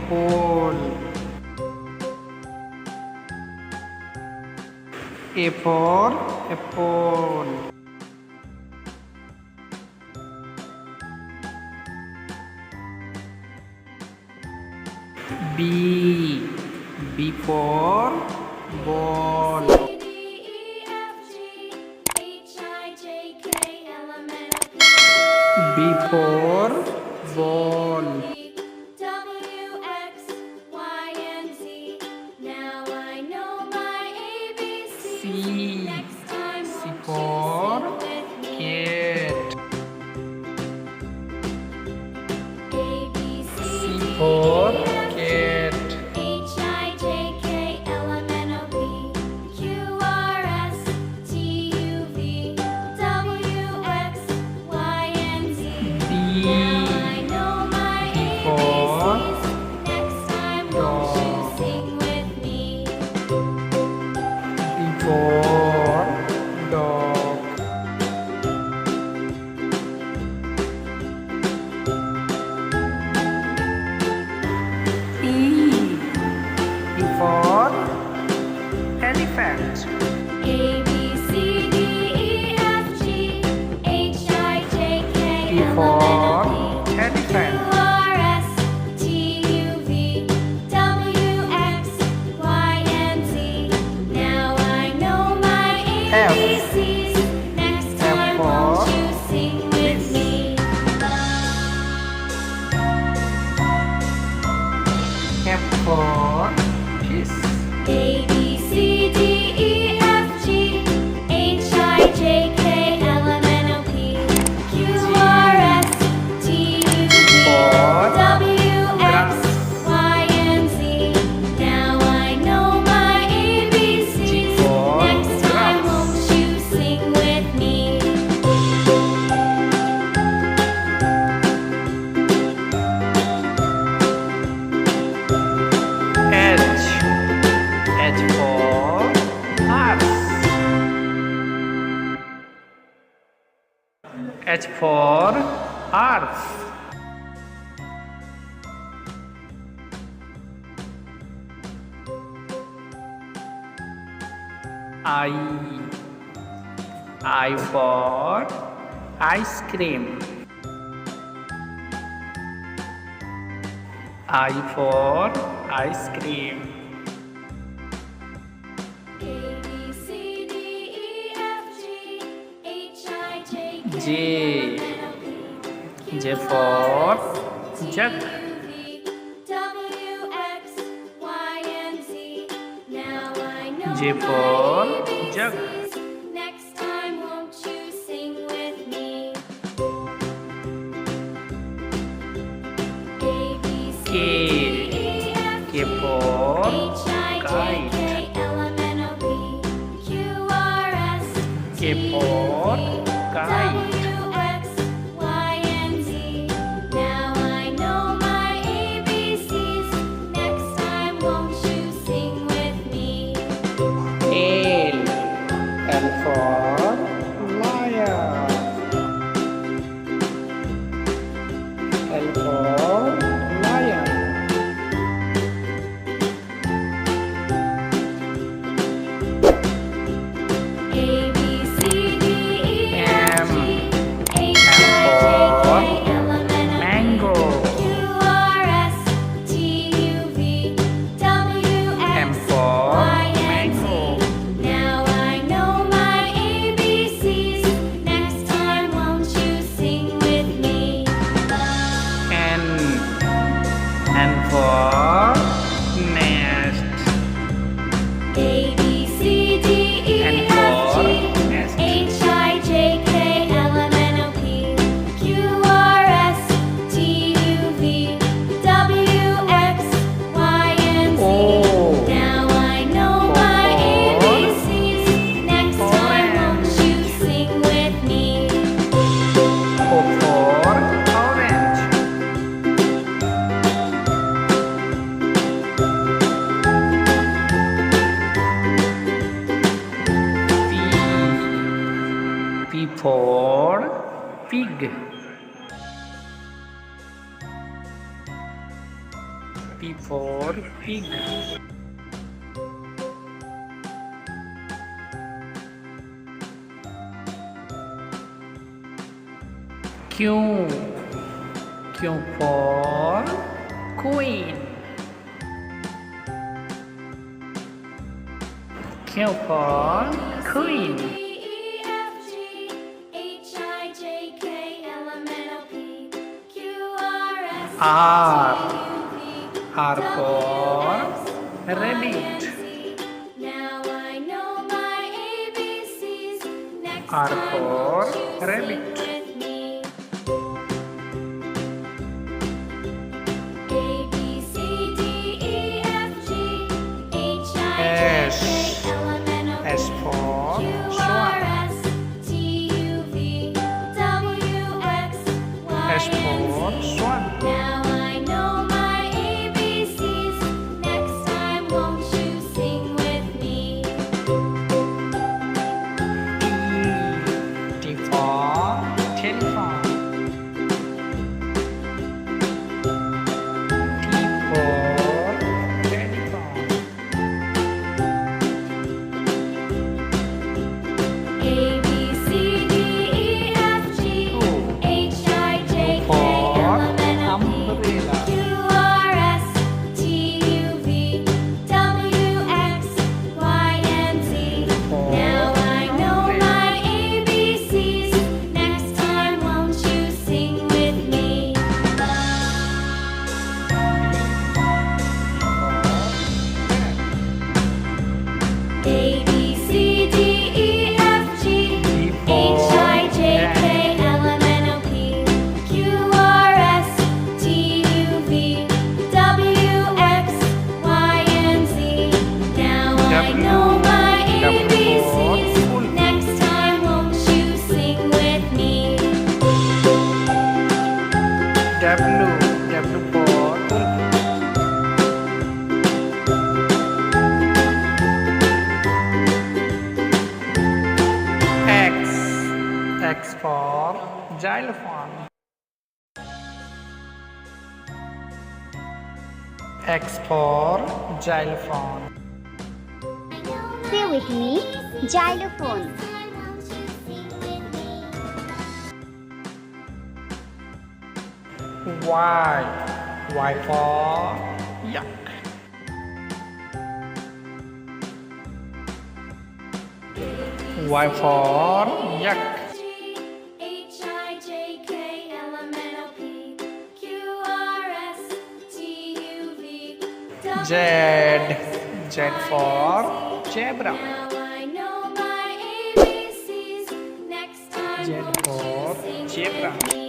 apple. A for apple. B for ball. B for ball. C for cat. C for cat. For dog. E for elephant. A B C D E F G H I J K E for L M N O P elephant. Q R S T U V W X Y and Z. Now I know my ABCs. Next time won't you sing with me? F for fish. A B C D E F G H I J K L M N O P Q R S T U V W X Y and Z. Now I know my ABCs. Next time won't you sing with me? H for horse. H for horse. I for ice cream. I for ice cream. A B C D E F G H I J K J. L M N O P J for jug. W X Y and Z. Now I know J my for jug. ABCs. Next time won't you sing with me? A B C D E F K G for H I J kite. K L M N O P Q R S K for kite. W X Y and Z. Now I know my ABCs. Next time won't you sing with me? L for lion. L for lion. A B C D E F M. G H I J K L M N O P Mango. Q R S T U V W M X for Y and mango. Z. Now I know my ABCs. Next time won't you sing with me? N for nest. A B C D E N F for G nest. H I J K L M N O P Q R S T U V W X Y and Z. O. Now I know my ABCs. Next time won't you sing with me? O for orange. P for pig. P for pig. Q. Q for queen. Q for queen. R. R for rabbit. Now I know my ABCs. Next R time for won't you sing rabbit. with me? A B C D E F G H I J K L M N O P S for Q R swan. S T U V W X Y S for and Z. swan. Now I know my ABCs. Next time won't you sing with me? T. T for telephone. T for telephone. A B C D E F G H I J K L M N O P Umbrella. Q R S T U V W X Y and Z. Now I know my ABCs. Next time won't you sing with me? A B C D E F G H I J K L M N O P Q R S T U V W X Y and Z. Now I know my ABCs. Next time won't you sing with me? W. W for wolf. X. X for xylophone. X for xylophone. Say with me, xylophone. Y. Y for yak. Y for yak. H I J K L M N O P Q R S T U V Z. Z for zebra. Now I know my ABCs. Next time Z won't for you sing zebra. with me?